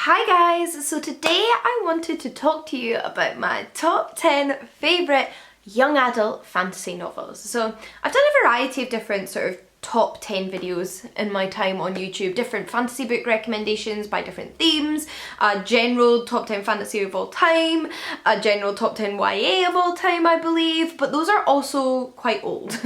Hi guys, so today I wanted to talk to you about my top 10 favourite young adult fantasy novels. So I've done a variety of different sort of top 10 videos in my time on YouTube, different fantasy book recommendations by different themes, a general top 10 fantasy of all time, a general top 10 YA of all time I believe, but those are also quite old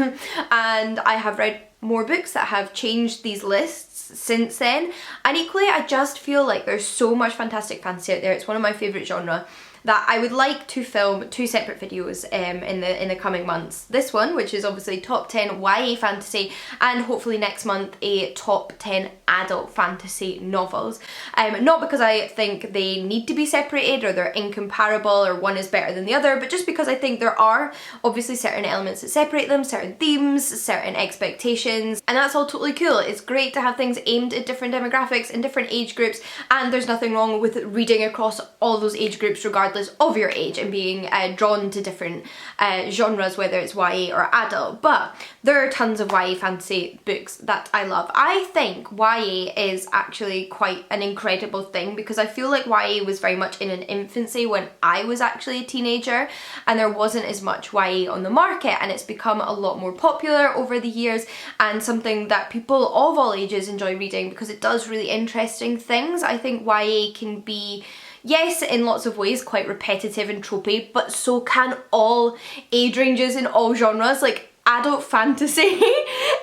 and I have read more books that have changed these lists since then, and equally I just feel like there's so much fantastic fantasy out there. It's one of my favourite genre that I would like to film two separate videos in the coming months. This one, which is obviously top 10 YA fantasy, and hopefully next month a top 10 adult fantasy novels. Not because I think they need to be separated or they're incomparable or one is better than the other, but just because I think there are obviously certain elements that separate them, certain themes, certain expectations, and that's all totally cool. It's great to have things aimed at different demographics and different age groups, and there's nothing wrong with reading across all those age groups regardless of your age and being drawn to different genres, whether it's YA or adult. But there are tons of YA fantasy books that I love. I think YA is actually quite an incredible thing because I feel like YA was very much in an infancy when I was actually a teenager and there wasn't as much YA on the market, and it's become a lot more popular over the years and something that people of all ages enjoy reading because it does really interesting things. I think YA can be, yes, in lots of ways quite repetitive and tropey, but so can all age ranges in all genres. Like, adult fantasy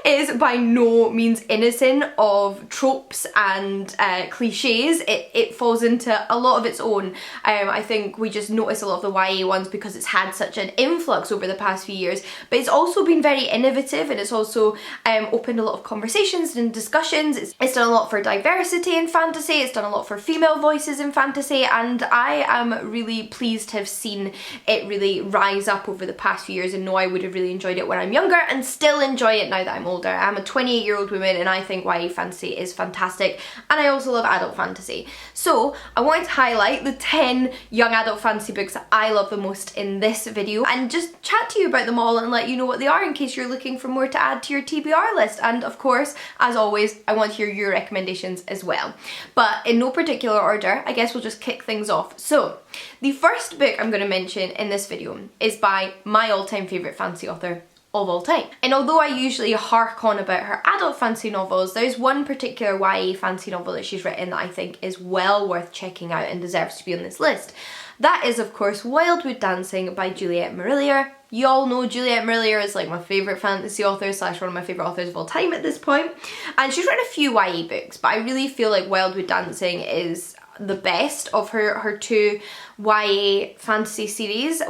is by no means innocent of tropes and cliches. It falls into a lot of its own. I think we just notice a lot of the YA ones because it's had such an influx over the past few years, but it's also been very innovative and it's also opened a lot of conversations and discussions. It's done a lot for diversity in fantasy, it's done a lot for female voices in fantasy, and I am really pleased to have seen it really rise up over the past few years and know I would have really enjoyed it when I'm younger and still enjoy it now that I'm older. I'm a 28-year-old woman and I think YA fantasy is fantastic, and I also love adult fantasy. So I wanted to highlight the 10 young adult fantasy books that I love the most in this video and just chat to you about them all and let you know what they are in case you're looking for more to add to your TBR list. And of course, as always, I want to hear your recommendations as well. But in no particular order, I guess we'll just kick things off. So the first book I'm going to mention in this video is by my all-time favourite fantasy author of all time. And although I usually hark on about her adult fantasy novels, there's one particular YA fantasy novel that she's written that I think is well worth checking out and deserves to be on this list. That is, of course, Wildwood Dancing by Juliet Marillier. You all know Juliet Marillier is like my favourite fantasy author / one of my favourite authors of all time at this point. And she's written a few YA books, but I really feel like Wildwood Dancing is the best of her two YA fantasy series.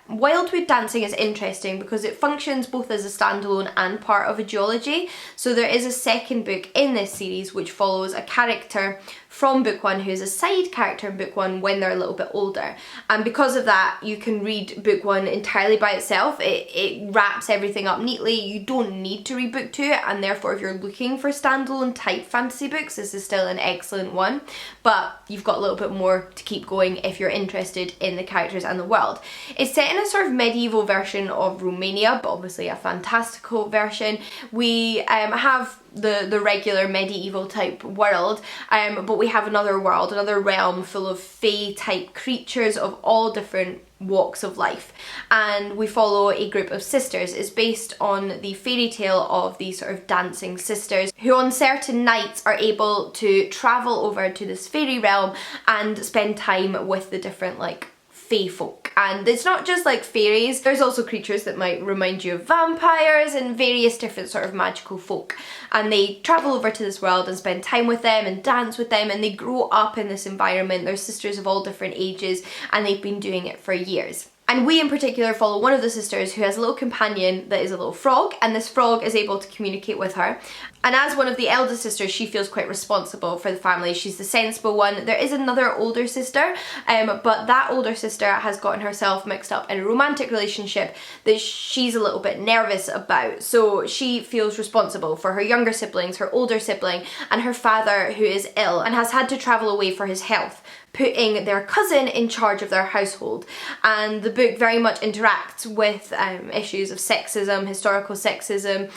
Wildwood Dancing is interesting because it functions both as a standalone and part of a duology. So there is a second book in this series which follows a character from book one who is a side character in book one when they're a little bit older, and because of that you can read book one entirely by itself. It wraps everything up neatly. You don't need to read book two, and therefore if you're looking for standalone type fantasy books, this is still an excellent one, but you've got a little bit more to keep going if you're interested in the characters and the world. It's set in a sort of medieval version of Romania, but obviously a fantastical version. We have the regular medieval type world, but we have another world, another realm full of fae type creatures of all different walks of life, and we follow a group of sisters. It's based on the fairy tale of these sort of dancing sisters who on certain nights are able to travel over to this fairy realm and spend time with the different like fae folk. And it's not just like fairies, there's also creatures that might remind you of vampires and various different sort of magical folk, and they travel over to this world and spend time with them and dance with them, and they grow up in this environment. They're sisters of all different ages and they've been doing it for years. And we in particular follow one of the sisters who has a little companion that is a little frog, and this frog is able to communicate with her. And as one of the eldest sisters, she feels quite responsible for the family. She's the sensible one. There is another older sister, but that older sister has gotten herself mixed up in a romantic relationship that she's a little bit nervous about. So she feels responsible for her younger siblings, her older sibling, and her father who is ill and has had to travel away for his health, putting their cousin in charge of their household. And the book very much interacts with issues of sexism, historical sexism,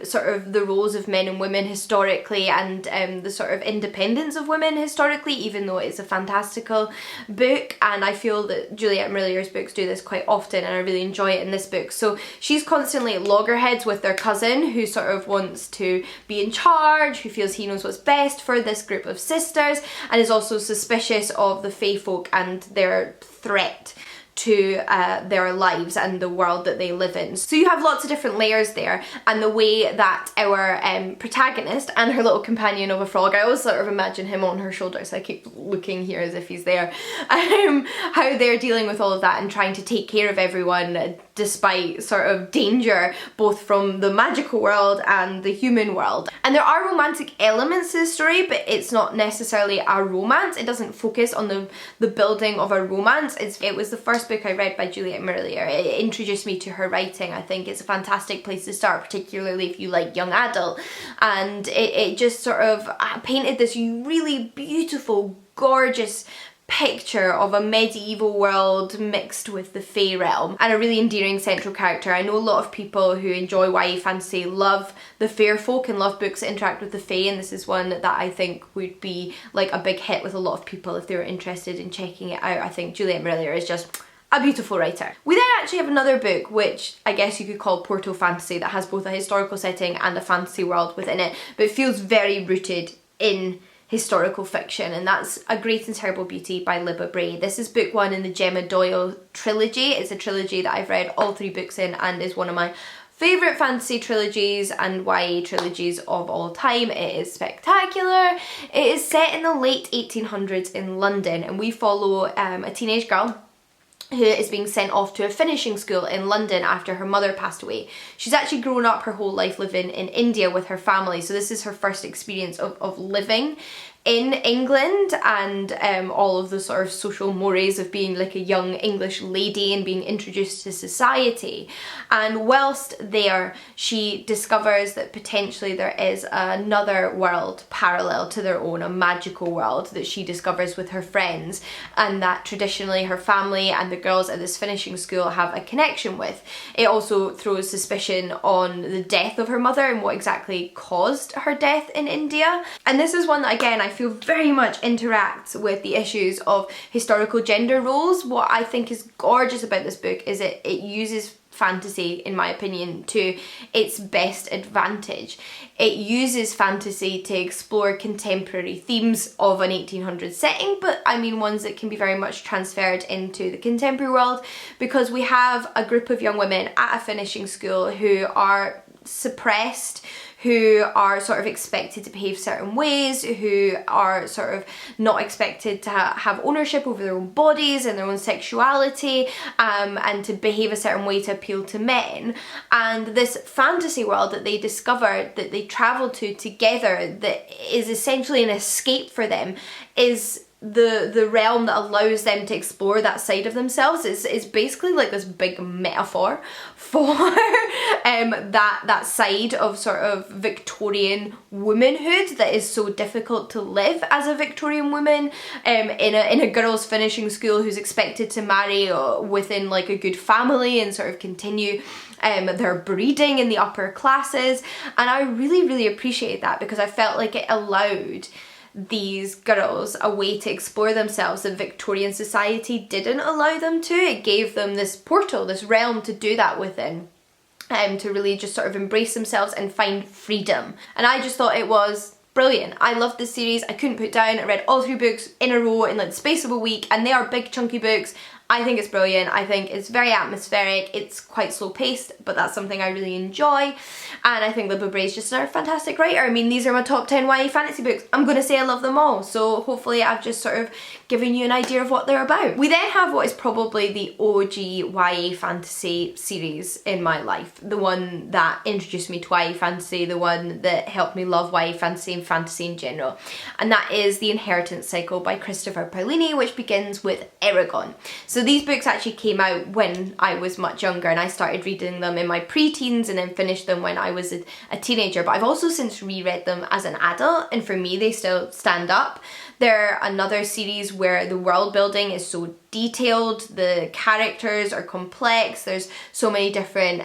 sort of the roles of men and women historically, and the sort of independence of women historically, even though it's a fantastical book. And I feel that Juliet Marillier's books do this quite often, and I really enjoy it in this book. So she's constantly at loggerheads with their cousin, who sort of wants to be in charge, who feels he knows what's best for this group of sisters, and is also suspicious of the Fae folk and their threat to their lives and the world that they live in. So you have lots of different layers there, and the way that our protagonist and her little companion of a frog, I always sort of imagine him on her shoulder, so I keep looking here as if he's there, how they're dealing with all of that and trying to take care of everyone despite sort of danger both from the magical world and the human world. And there are romantic elements to the story, but it's not necessarily a romance. It doesn't focus on the building of a romance. It was the first book I read by Juliet Marillier. It introduced me to her writing. I think it's a fantastic place to start, particularly if you like young adult. And it just sort of painted this really beautiful, gorgeous picture of a medieval world mixed with the Fae realm, and a really endearing central character. I know a lot of people who enjoy YA fantasy love the fair folk and love books that interact with the Fae, and this is one that I think would be like a big hit with a lot of people if they were interested in checking it out. I think Juliet Marillier is just a beautiful writer. We then actually have another book, which I guess you could call Porto fantasy, that has both a historical setting and a fantasy world within it, but it feels very rooted in historical fiction, and that's A Great and Terrible Beauty by Libba Bray. This is book one in the Gemma Doyle trilogy. It's a trilogy that I've read all three books in and is one of my favourite fantasy trilogies and YA trilogies of all time. It is spectacular. It is set in the late 1800s in London, and we follow a teenage girl who is being sent off to a finishing school in London after her mother passed away. She's actually grown up her whole life living in India with her family, so this is her first experience of living in England, and all of the sort of social mores of being like a young English lady and being introduced to society. And whilst there, she discovers that potentially there is another world parallel to their own, a magical world that she discovers with her friends, and that traditionally her family and the girls at this finishing school have a connection with. It also throws suspicion on the death of her mother and what exactly caused her death in India. And this is one that, again, I feel very much interacts with the issues of historical gender roles. What I think is gorgeous about this book is it uses fantasy, in my opinion, to its best advantage. It uses fantasy to explore contemporary themes of an 1800s setting, but I mean ones that can be very much transferred into the contemporary world, because we have a group of young women at a finishing school who are suppressed, who are sort of expected to behave certain ways, who are sort of not expected to have ownership over their own bodies and their own sexuality, and to behave a certain way to appeal to men. And this fantasy world that they discover, that they travel to together, that is essentially an escape for them, is the realm that allows them to explore that side of themselves. Is basically like this big metaphor for that side of sort of Victorian womanhood that is so difficult to live as a Victorian woman in a girls' finishing school who's expected to marry within like a good family and sort of continue their breeding in the upper classes. And I really appreciate that, because I felt like it allowed these girls a way to explore themselves that Victorian society didn't allow them to. It gave them this portal, this realm to do that within, to really just sort of embrace themselves and find freedom. And I just thought it was brilliant. I loved this series. I couldn't put it down. I read all three books in a row in like the space of a week, and they are big chunky books. I think it's brilliant. I think it's very atmospheric. It's quite slow paced, but that's something I really enjoy. And I think Libba Bray is just a fantastic writer. I mean, these are my top 10 YA fantasy books. I'm going to say I love them all. So hopefully I've just sort of given you an idea of what they're about. We then have what is probably the OG YA fantasy series in my life. The one that introduced me to YA fantasy, the one that helped me love YA fantasy and fantasy in general. And that is The Inheritance Cycle by Christopher Paolini, which begins with Eragon. So these books actually came out when I was much younger, and I started reading them in my pre-teens and then finished them when I was a teenager, but I've also since reread them as an adult, and for me they still stand up. They're another series where the world building is so detailed, the characters are complex, there's so many different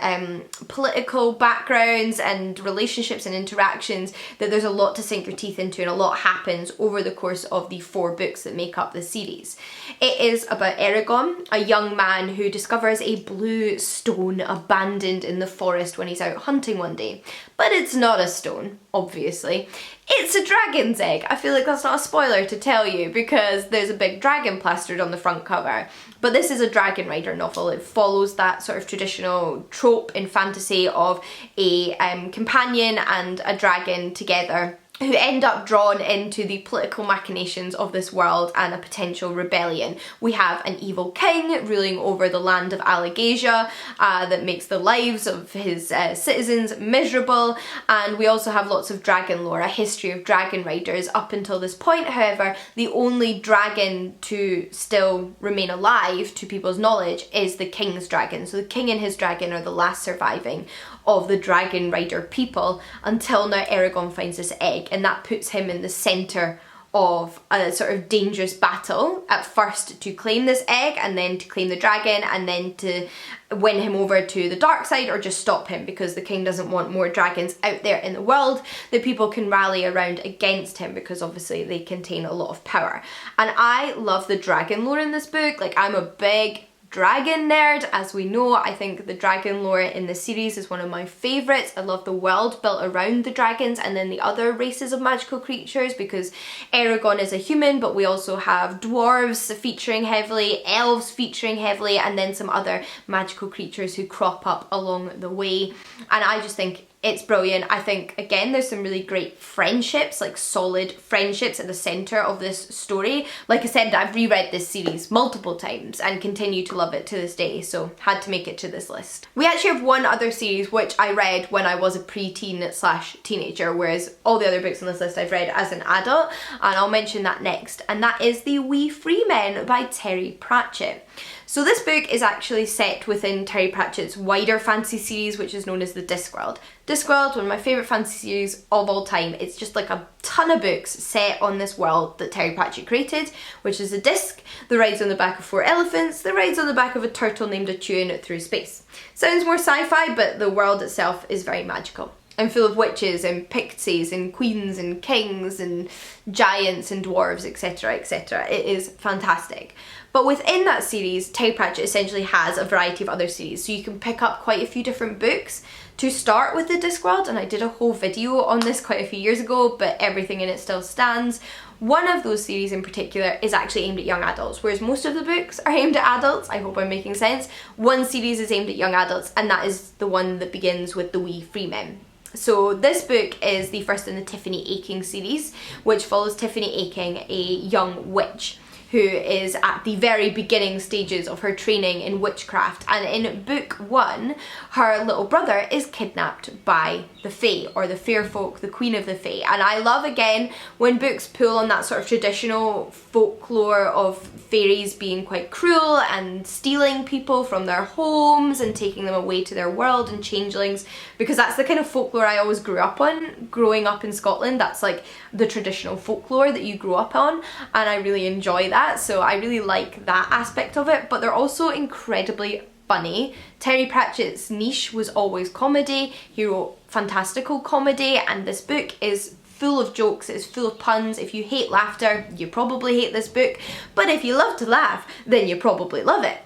political backgrounds and relationships and interactions that there's a lot to sink your teeth into, and a lot happens over the course of the 4 books that make up the series. It is about Eragon, a young man who discovers a blue stone abandoned in the forest when he's out hunting one day. But it's not a stone, obviously. It's a dragon's egg. I feel like that's not a spoiler to tell you because there's a big dragon plastered on the front cover. But this is a dragon rider novel. It follows that sort of traditional trope in fantasy of a companion and a dragon together who end up drawn into the political machinations of this world and a potential rebellion. We have an evil king ruling over the land of Allegasia that makes the lives of his citizens miserable, and we also have lots of dragon lore, a history of dragon riders. Up until this point, however, the only dragon to still remain alive to people's knowledge is the king's dragon. So the king and his dragon are the last surviving of the dragon rider people until now Eragon finds this egg, and that puts him in the centre of a sort of dangerous battle, at first to claim this egg and then to claim the dragon and then to win him over to the dark side or just stop him, because the king doesn't want more dragons out there in the world that people can rally around against him, because obviously they contain a lot of power. And I love the dragon lore in this book. Like, I'm a big dragon nerd, as we know. I think the dragon lore in the series is one of my favourites. I love the world built around the dragons and then the other races of magical creatures, because Eragon is a human, but we also have dwarves featuring heavily, elves featuring heavily, and then some other magical creatures who crop up along the way. And I just think it's brilliant. I think, again, there's some really great friendships, like solid friendships at the centre of this story. Like I said, I've reread this series multiple times and continue to love it to this day, so had to make it to this list. We actually have one other series which I read when I was a pre-teen / teenager, whereas all the other books on this list I've read as an adult, and I'll mention that next, and that is The Wee Freemen by Terry Pratchett. So this book is actually set within Terry Pratchett's wider fantasy series, which is known as the Discworld. Discworld, one of my favourite fantasy series of all time. It's just like a ton of books set on this world that Terry Pratchett created, which is a disc that rides on the back of 4 elephants, that rides on the back of a turtle named Atune through space. Sounds more sci-fi, but the world itself is very magical and full of witches and pixies and queens and kings and giants and dwarves, etc, etc. It is fantastic. But within that series, Terry Pratchett essentially has a variety of other series, so you can pick up quite a few different books to start with the Discworld, and I did a whole video on this quite a few years ago, but everything in it still stands. One of those series in particular is actually aimed at young adults, whereas most of the books are aimed at adults. I hope I'm making sense. One series is aimed at young adults, and that is the one that begins with The Wee Freemen. So this book is the first in the Tiffany Aching series, which follows Tiffany Aching, a young witch who is at the very beginning stages of her training in witchcraft. And in book 1, her little brother is kidnapped by the Fae, or the Fair Folk, the Queen of the Fae. And I love, again, when books pull on that sort of traditional folklore of fairies being quite cruel and stealing people from their homes and taking them away to their world, and changelings, because that's the kind of folklore I always grew up on. Growing up in Scotland, that's like the traditional folklore that you grew up on, and I really enjoy that. So I really like that aspect of it, but they're also incredibly funny. Terry Pratchett's niche was always comedy. He wrote fantastical comedy, and this book is full of jokes, it's full of puns. If you hate laughter, you probably hate this book, but if you love to laugh, then you probably love it.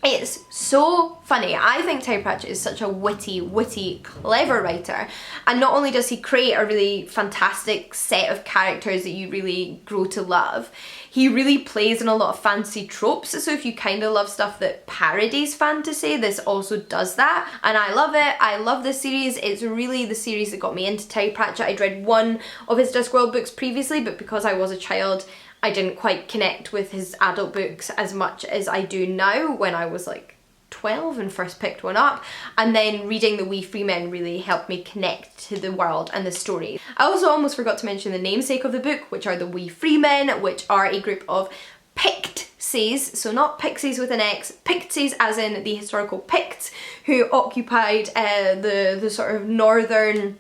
It's so funny. I think Terry Pratchett is such a witty, clever writer, and not only does he create a really fantastic set of characters that you really grow to love, he really plays in a lot of fantasy tropes. So if you kind of love stuff that parodies fantasy, this also does that, and I love it. I love this series. It's really the series that got me into Terry Pratchett. I'd read one of his Discworld books previously, but because I was a child, I didn't quite connect with his adult books as much as I do now when I was like 12 and first picked one up, and then reading The Wee Freemen really helped me connect to the world and the story. I also almost forgot to mention the namesake of the book, which are the Wee Freemen, which are a group of Pictsies, so not pixies with an X, Pictsies as in the historical Picts, who occupied the sort of northern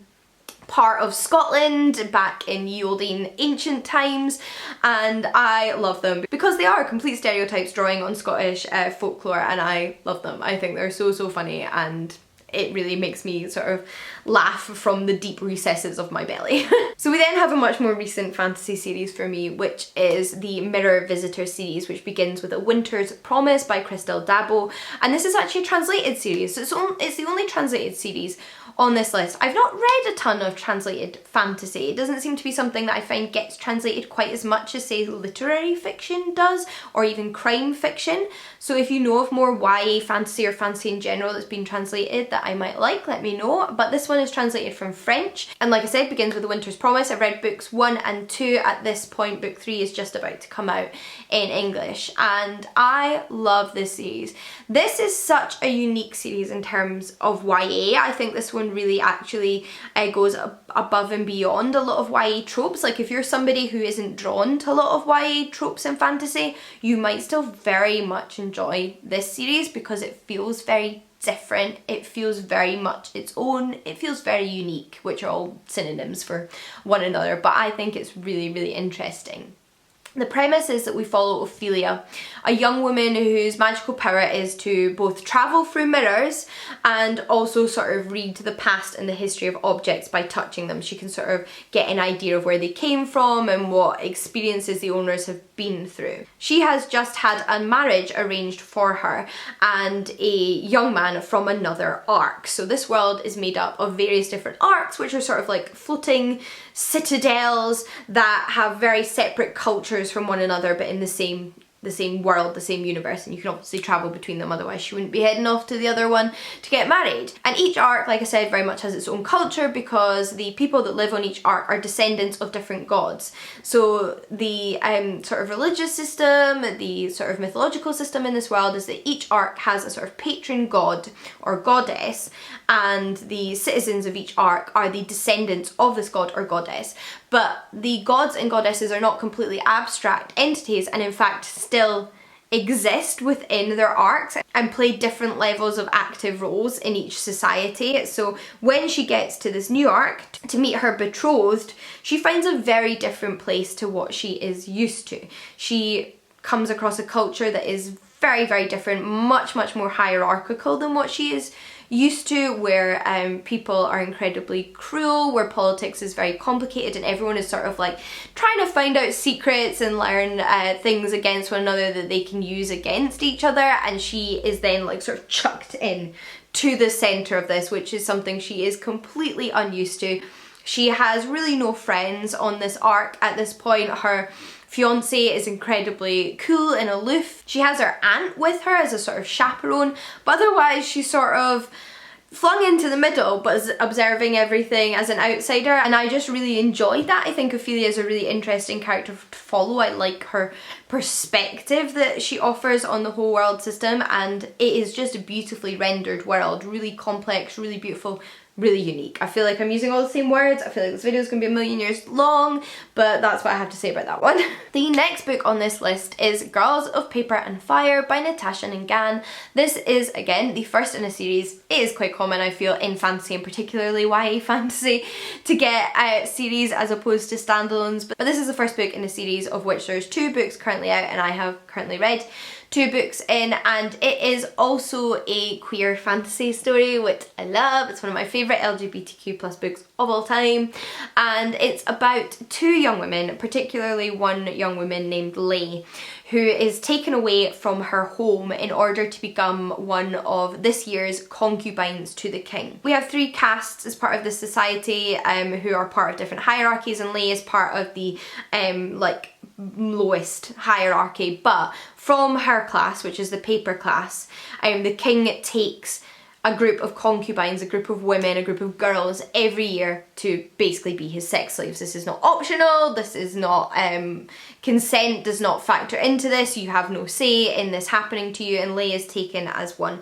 part of Scotland back in ye olde ancient times, and I love them because they are complete stereotypes drawing on Scottish folklore, and I love them. I think they're so funny, and it really makes me sort of laugh from the deep recesses of my belly. So we then have a much more recent fantasy series for me, which is the Mirror Visitor series, which begins with A Winter's Promise by Christel Dabo, and this is actually a translated series. So it's the only translated series on this list. I've not read a ton of translated fantasy. It doesn't seem to be something that I find gets translated quite as much as, say, literary fiction does, or even crime fiction. So if you know of more YA fantasy or fantasy in general that's been translated that I might like, let me know. But this one is translated from French, and like I said, begins with A Winter's Promise. I've read books 1 and 2 at this point. Book 3 is just about to come out in English, and I love this series. This is such a unique series in terms of YA. I think this one really actually goes above and beyond a lot of YA tropes. Like if you're somebody who isn't drawn to a lot of YA tropes in fantasy, you might still very much enjoy this series because it feels very different, it feels very much its own, it feels very unique, which are all synonyms for one another, but I think it's really interesting. The premise is that we follow Ophelia, a young woman whose magical power is to both travel through mirrors and also sort of read the past and the history of objects by touching them. She can sort of get an idea of where they came from and what experiences the owners have been through. She has just had a marriage arranged for her and a young man from another arc. So this world is made up of various different arcs, which are sort of like floating citadels that have very separate cultures from one another, but in the same world, the same universe, and you can obviously travel between them, otherwise she wouldn't be heading off to the other one to get married. And each arc, like I said, very much has its own culture because the people that live on each arc are descendants of different gods. So the sort of religious system, the sort of mythological system in this world is that each arc has a sort of patron god or goddess, and the citizens of each arc are the descendants of this god or goddess. But the gods and goddesses are not completely abstract entities, and in fact still exist within their arcs and play different levels of active roles in each society. So when she gets to this new arc to meet her betrothed, she finds a very different place to what she is used to. She comes across a culture that is very different, much more hierarchical than what she is used to, where people are incredibly cruel, where politics is very complicated, and everyone is sort of like trying to find out secrets and learn things against one another that they can use against each other, and she is then like sort of chucked in to the centre of this, which is something she is completely unused to. She has really no friends on this arc at this point. Her fiance is incredibly cool and aloof. She has her aunt with her as a sort of chaperone, but otherwise she's sort of flung into the middle but is observing everything as an outsider, and I just really enjoyed that. I think Ophelia is a really interesting character to follow. I like her perspective that she offers on the whole world system, and it is just a beautifully rendered world, really complex, really beautiful, really unique. I feel like I'm using all the same words. I feel like this video is going to be a million years long, but that's what I have to say about that one. The next book on this list is Girls of Paper and Fire by Natasha Nangan. This is, again, the first in a series. It is quite common, I feel, in fantasy, and particularly YA fantasy, to get a series as opposed to standalones, but this is the first book in a series of which there's 2 books currently out, and I have currently read 2 books in, and it is also a queer fantasy story, which I love. It's one of my favourite LGBTQ+ books of all time, and it's about 2 young women, particularly one young woman named Lay, who is taken away from her home in order to become one of this year's concubines to the king. We have 3 castes as part of this society who are part of different hierarchies, and Lay is part of the like lowest hierarchy, but from her class, which is the paper class, the king takes a group of concubines, a group of women, a group of girls every year to basically be his sex slaves. This is not optional, this is not, consent does not factor into this, you have no say in this happening to you, and Lay is taken as one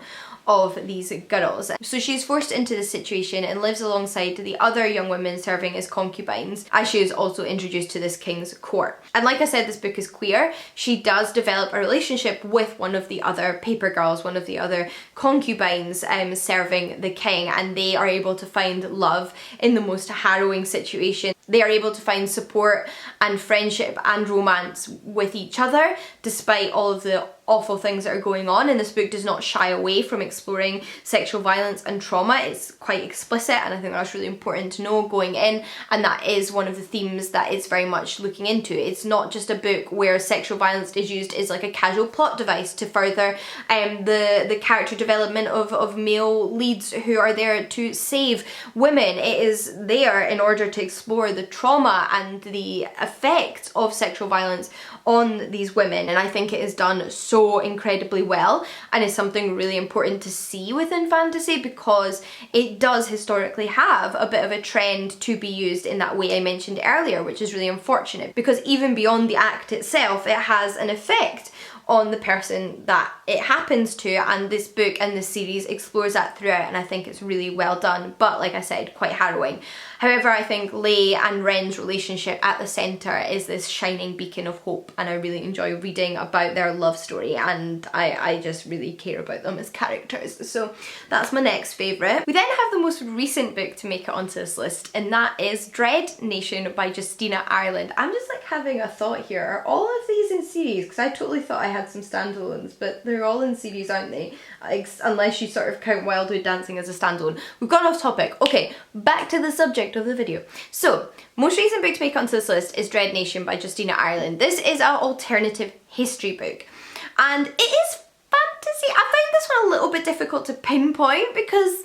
of these girls. So she's forced into this situation and lives alongside the other young women serving as concubines, as she is also introduced to this king's court. And like I said, this book is queer. She does develop a relationship with one of the other paper girls, one of the other concubines serving the king, and they are able to find love in the most harrowing situation. They are able to find support and friendship and romance with each other despite all of the awful things that are going on. And this book does not shy away from exploring sexual violence and trauma. It's quite explicit, and I think that's really important to know going in, and that is one of the themes that it's very much looking into. It's not just a book where sexual violence is used as like a casual plot device to further the character development of male leads who are there to save women. It is there in order to explore the trauma and the effects of sexual violence on these women, and I think it is done so incredibly well, and is something really important to see within fantasy, because it does historically have a bit of a trend to be used in that way I mentioned earlier, which is really unfortunate, because even beyond the act itself, it has an effect on the person that it happens to, and this book and this series explores that throughout, and I think it's really well done, but like I said, quite harrowing. However, I think Leigh and Ren's relationship at the centre is this shining beacon of hope, and I really enjoy reading about their love story, and I just really care about them as characters. So that's my next favourite. We then have the most recent book to make it onto this list, and that is Dread Nation by Justina Ireland. I'm just like having a thought here. Are all of these in series? Because I totally thought I had some standalones, but they're all in series, aren't they? Unless you sort of count Wildwood Dancing as a standalone. We've gone off topic. Okay, back to the subject of the video. So, most recent book to make it onto this list is Dread Nation by Justina Ireland. This is an alternative history book, and it is fantasy. I found this one a little bit difficult to pinpoint because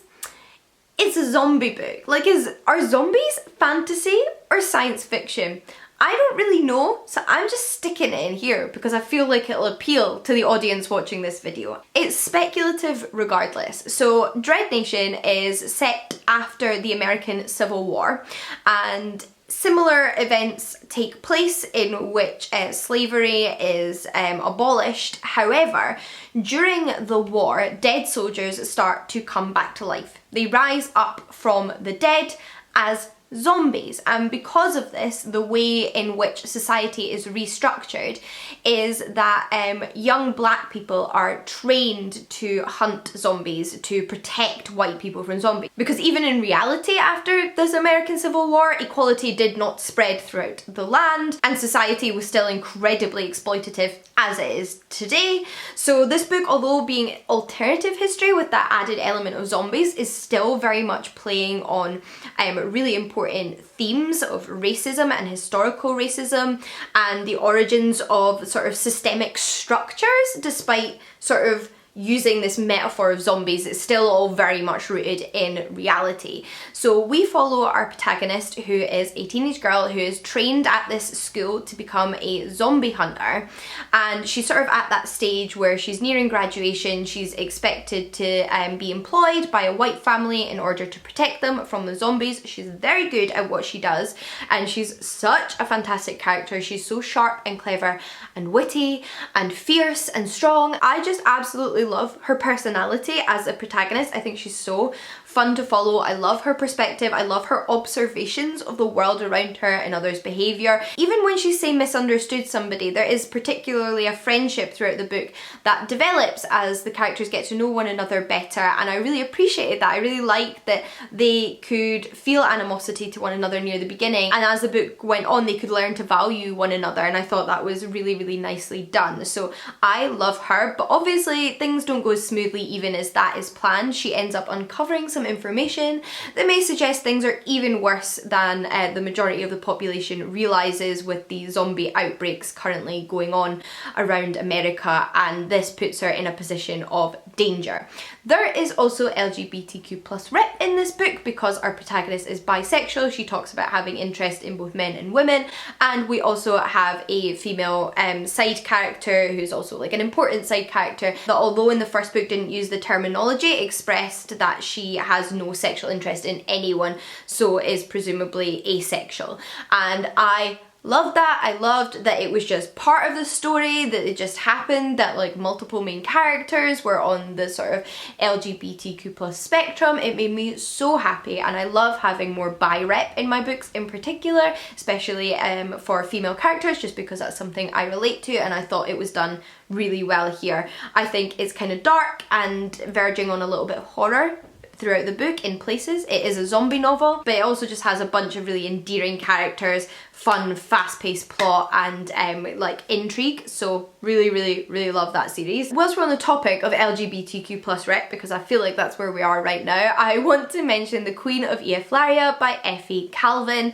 it's a zombie book. Like, are zombies fantasy or science fiction? I don't really know, so I'm just sticking it in here because I feel like it'll appeal to the audience watching this video. It's speculative regardless. So Dread Nation is set after the American Civil War, and similar events take place in which slavery is abolished. However, during the war, dead soldiers start to come back to life. They rise up from the dead as zombies, and because of this, the way in which society is restructured is that young black people are trained to hunt zombies to protect white people from zombies, because even in reality after this American Civil War, equality did not spread throughout the land and society was still incredibly exploitative as it is today. So this book, although being alternative history with that added element of zombies, is still very much playing on really important themes of racism and historical racism and the origins of sort of systemic structures, despite sort of using this metaphor of zombies. It's still all very much rooted in reality. So we follow our protagonist, who is a teenage girl who is trained at this school to become a zombie hunter, and she's sort of at that stage where she's nearing graduation. She's expected to be employed by a white family in order to protect them from the zombies. She's very good at what she does, and she's such a fantastic character. She's so sharp and clever and witty and fierce and strong. I just absolutely love her personality as a protagonist. I think she's so fun to follow. I love her perspective. I love her observations of the world around her and others' behaviour. Even when she's, say, misunderstood somebody, there is particularly a friendship throughout the book that develops as the characters get to know one another better, and I really appreciated that. I really liked that they could feel animosity to one another near the beginning, and as the book went on they could learn to value one another, and I thought that was really, really nicely done. So I love her, but obviously things don't go as smoothly even as that is planned. She ends up uncovering some information that may suggest things are even worse than the majority of the population realises, with the zombie outbreaks currently going on around America, and this puts her in a position of danger. There is also LGBTQ+ rep in this book because our protagonist is bisexual. She talks about having interest in both men and women, and we also have a female side character who's also like an important side character that, although in the first book didn't use the terminology, expressed that she has no sexual interest in anyone, so is presumably asexual. And I Loved that. I loved that it was just part of the story, that it just happened, that like multiple main characters were on the sort of LGBTQ plus spectrum. It made me so happy, and I love having more bi-rep in my books in particular, especially for female characters, just because that's something I relate to, and I thought it was done really well here. I think it's kind of dark and verging on a little bit of horror throughout the book in places. It is a zombie novel, but it also just has a bunch of really endearing characters, fun, fast-paced plot, and like intrigue. So really love that series. Whilst we're on the topic of LGBTQ plus rep, because I feel like that's where we are right now, I want to mention The Queen of Ear Falaria by Effie Calvin.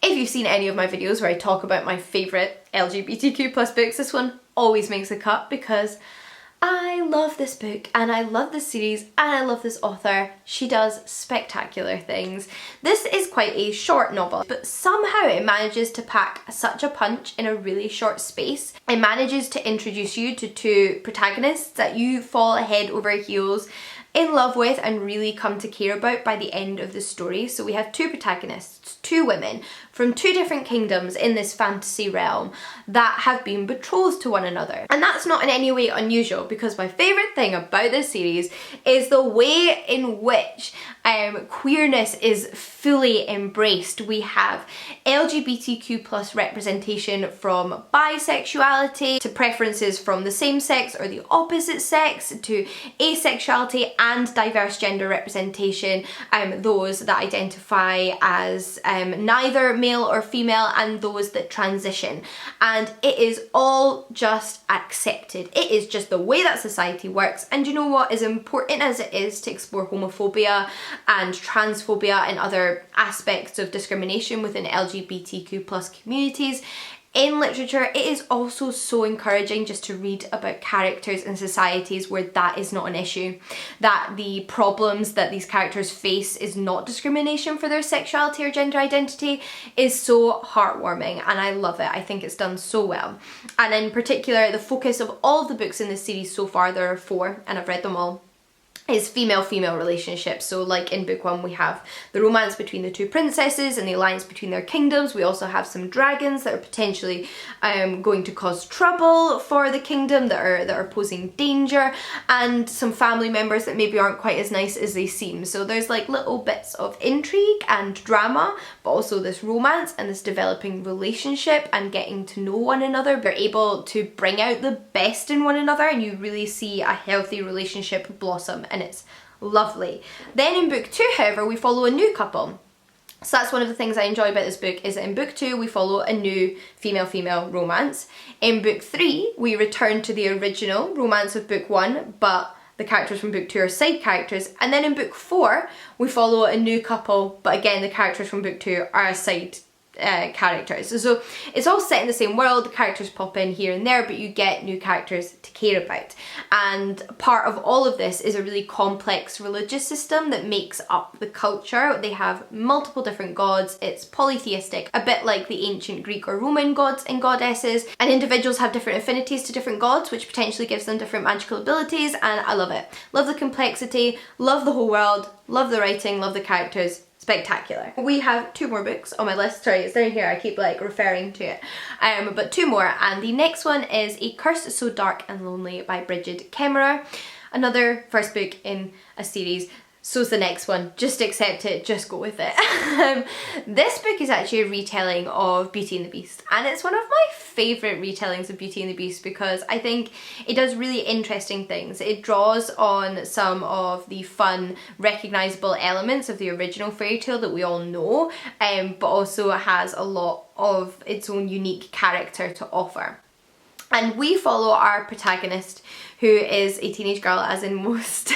If you've seen any of my videos where I talk about my favourite LGBTQ plus books, this one always makes the cut because I love this book and I love this series and I love this author. She does spectacular things. This is quite a short novel, but somehow it manages to pack such a punch in a really short space. It manages to introduce you to two protagonists that you fall head over heels in love with and really come to care about by the end of the story. So we have two protagonists, two women from two different kingdoms in this fantasy realm that have been betrothed to one another. And that's not in any way unusual, because my favourite thing about this series is the way in which queerness is fully embraced. We have LGBTQ plus representation from bisexuality to preferences from the same sex or the opposite sex to asexuality and diverse gender representation, those that identify as neither male or female and those that transition. And it is all just accepted. It is just the way that society works. And you know what, as important as it is to explore homophobia and transphobia and other aspects of discrimination within LGBTQ plus communities, in literature, it is also so encouraging just to read about characters in societies where that is not an issue. That the problems that these characters face is not discrimination for their sexuality or gender identity is so heartwarming, and I love it. I think it's done so well. And in particular, the focus of all of the books in this series so far, there are 4 and I've read them all, is female-female relationships. So like in book 1 we have the romance between the two princesses and the alliance between their kingdoms. We also have some dragons that are potentially going to cause trouble for the kingdom, that are posing danger, and some family members that maybe aren't quite as nice as they seem. So there's like little bits of intrigue and drama, but also this romance and this developing relationship and getting to know one another. They're able to bring out the best in one another, and you really see a healthy relationship blossom, and it's lovely. Then in book 2, however, we follow a new couple. So that's one of the things I enjoy about this book, is that in book 2 we follow a new female-female romance. In book 3 we return to the original romance of book 1, but the characters from book 2 are side characters. And then in book 4 we follow a new couple, but again the characters from book 2 are side characters. So it's all set in the same world, the characters pop in here and there, but you get new characters to care about. And part of all of this is a really complex religious system that makes up the culture. They have multiple different gods, it's polytheistic, a bit like the ancient Greek or Roman gods and goddesses, and individuals have different affinities to different gods, which potentially gives them different magical abilities, and I love it. Love the complexity, love the whole world, love the writing, love the characters. Spectacular. We have 2 more books on my list. Sorry, it's down here, I keep like referring to it. But 2 more, and the next one is A Curse So Dark and Lonely by Bridget Kemmerer. Another first book in a series. So is the next one. Just accept it, just go with it. This book is actually a retelling of Beauty and the Beast, and it's one of my favourite retellings of Beauty and the Beast because I think it does really interesting things. It draws on some of the fun, recognisable elements of the original fairy tale that we all know, but also has a lot of its own unique character to offer. And we follow our protagonist, who is a teenage girl, as in most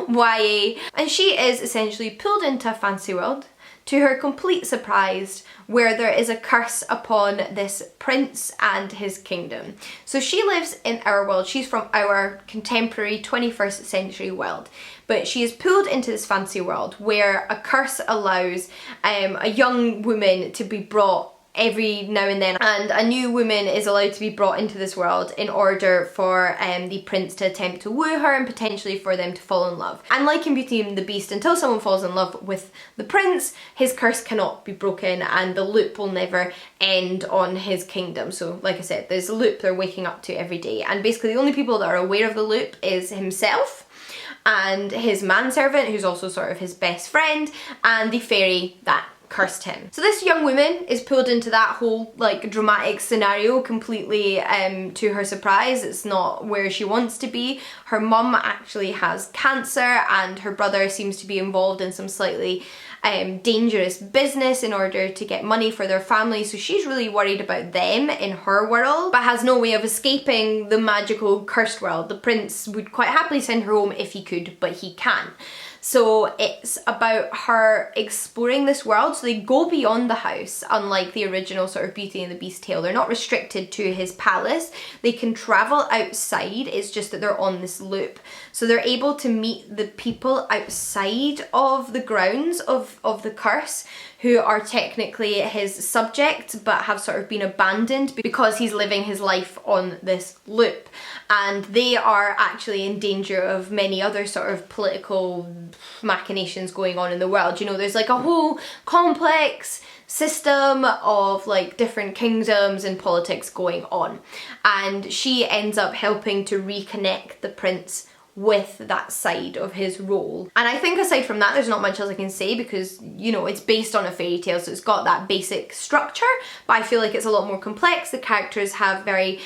YA, and she is essentially pulled into a fantasy world, to her complete surprise, where there is a curse upon this prince and his kingdom. So she lives in our world, she's from our contemporary 21st century world, but she is pulled into this fantasy world where a curse allows a young woman to be brought every now and then, and a new woman is allowed to be brought into this world in order for the prince to attempt to woo her and potentially for them to fall in love. And like in Beauty and the Beast, until someone falls in love with the prince, his curse cannot be broken and the loop will never end on his kingdom. So like I said, there's a loop they're waking up to every day, and basically the only people that are aware of the loop is himself and his manservant, who's also sort of his best friend, and the fairy that cursed him. So this young woman is pulled into that whole like dramatic scenario completely to her surprise. It's not where she wants to be. Her mum actually has cancer and her brother seems to be involved in some slightly dangerous business in order to get money for their family, so she's really worried about them in her world, but has no way of escaping the magical cursed world. The prince would quite happily send her home if he could, but he can't. So it's about her exploring this world. So they go beyond the house, unlike the original sort of Beauty and the Beast tale. They're not restricted to his palace. They can travel outside. It's just that they're on this loop. So they're able to meet the people outside of the grounds of the curse, who are technically his subjects but have sort of been abandoned because he's living his life on this loop. And they are actually in danger of many other sort of political machinations going on in the world. You know, there's like a whole complex system of like different kingdoms and politics going on. And she ends up helping to reconnect the prince with that side of his role. And I think aside from that, there's not much else I can say because, you know, it's based on a fairy tale, so it's got that basic structure, but I feel like it's a lot more complex. The characters have very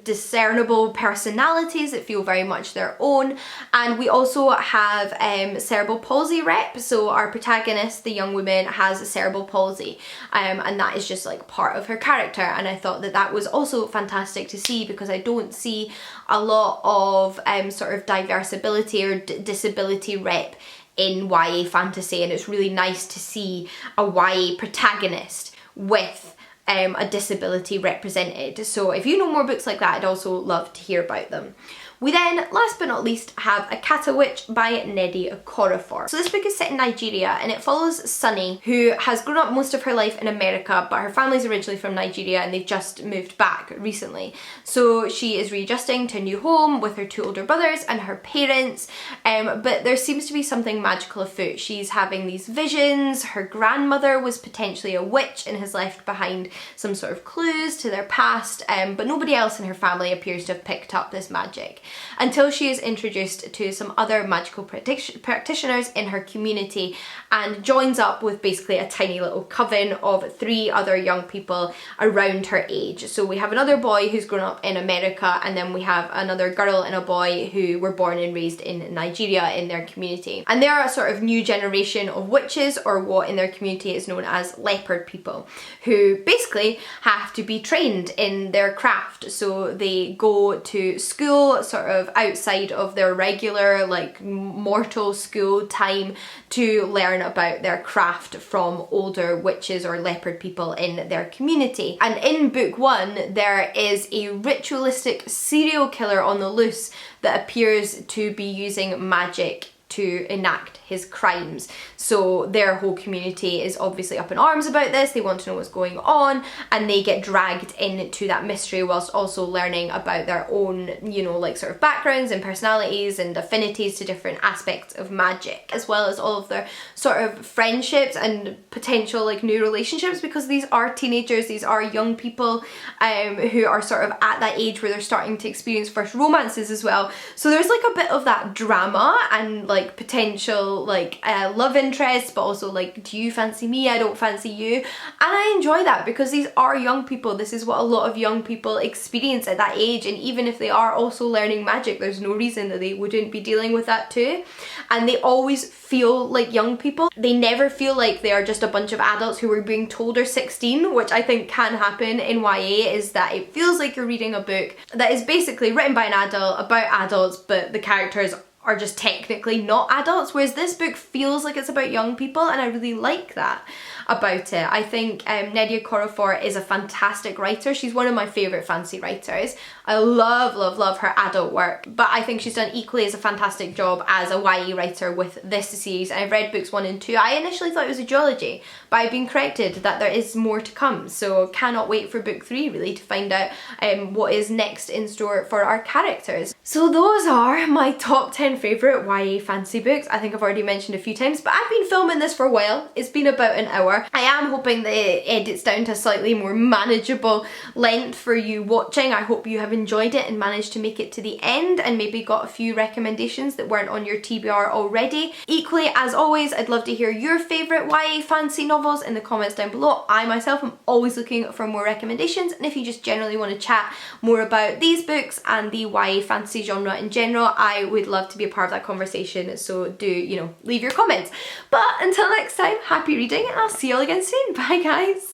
discernible personalities that feel very much their own. And we also have cerebral palsy rep. So our protagonist, the young woman, has cerebral palsy, and that is just like part of her character. And I thought that that was also fantastic to see because I don't see a lot of sort of diversability or disability rep in YA fantasy, and it's really nice to see a YA protagonist with a disability represented. So if you know more books like that, I'd also love to hear about them. We then, last but not least, have A Kata Witch by Nnedi Okorafor. So this book is set in Nigeria and it follows Sunny, who has grown up most of her life in America, but her family's originally from Nigeria and they've just moved back recently. So she is readjusting to a new home with her two older brothers and her parents, but there seems to be something magical afoot. She's having these visions. Her grandmother was potentially a witch and has left behind some sort of clues to their past, but nobody else in her family appears to have picked up this magic, until she is introduced to some other magical practitioners in her community and joins up with basically a tiny little coven of 3 other young people around her age. So we have another boy who's grown up in America, and then we have another girl and a boy who were born and raised in Nigeria in their community. And they're a sort of new generation of witches, or what in their community is known as leopard people, who basically have to be trained in their craft. So they go to school sort of outside of their regular like mortal school time to learn about their craft from older witches or leopard people in their community. And in book 1 there is a ritualistic serial killer on the loose that appears to be using magic to enact his crimes. So their whole community is obviously up in arms about this. They want to know what's going on, and they get dragged into that mystery whilst also learning about their own, you know, like sort of backgrounds and personalities and affinities to different aspects of magic, as well as all of their sort of friendships and potential like new relationships, because these are teenagers, these are young people who are sort of at that age where they're starting to experience first romances as well. So there's like a bit of that drama and like potential like love interest, but also like, do you fancy me, I don't fancy you. And I enjoy that because these are young people. This is what a lot of young people experience at that age, and even if they are also learning magic, there's no reason that they wouldn't be dealing with that too. And they always feel like young people. They never feel like they are just a bunch of adults who are being told they're 16, which I think can happen in YA, is that it feels like you're reading a book that is basically written by an adult about adults, but the characters are just technically not adults, whereas this book feels like it's about young people, and I really like that about it. I think Nedia Corofort is a fantastic writer. She's one of my favourite fantasy writers. I love, love, love her adult work, but I think she's done equally as a fantastic job as a YA writer with this series, and I've read books 1 and 2. I initially thought it was a duology, but I've been corrected that there is more to come, so cannot wait for book 3 really to find out what is next in store for our characters. So those are my top 10 favourite YA fantasy books. I think I've already mentioned a few times, but I've been filming this for a while. It's been about an hour. I am hoping that it edits down to a slightly more manageable length for you watching. I hope you have enjoyed it and managed to make it to the end and maybe got a few recommendations that weren't on your TBR already. Equally, as always, I'd love to hear your favourite YA fantasy novels in the comments down below. I myself am always looking for more recommendations, and if you just generally want to chat more about these books and the YA fantasy genre in general, I would love to be a part of that conversation, so do, you know, leave your comments. But until next time, happy reading, and I'll see you all again soon. Bye guys!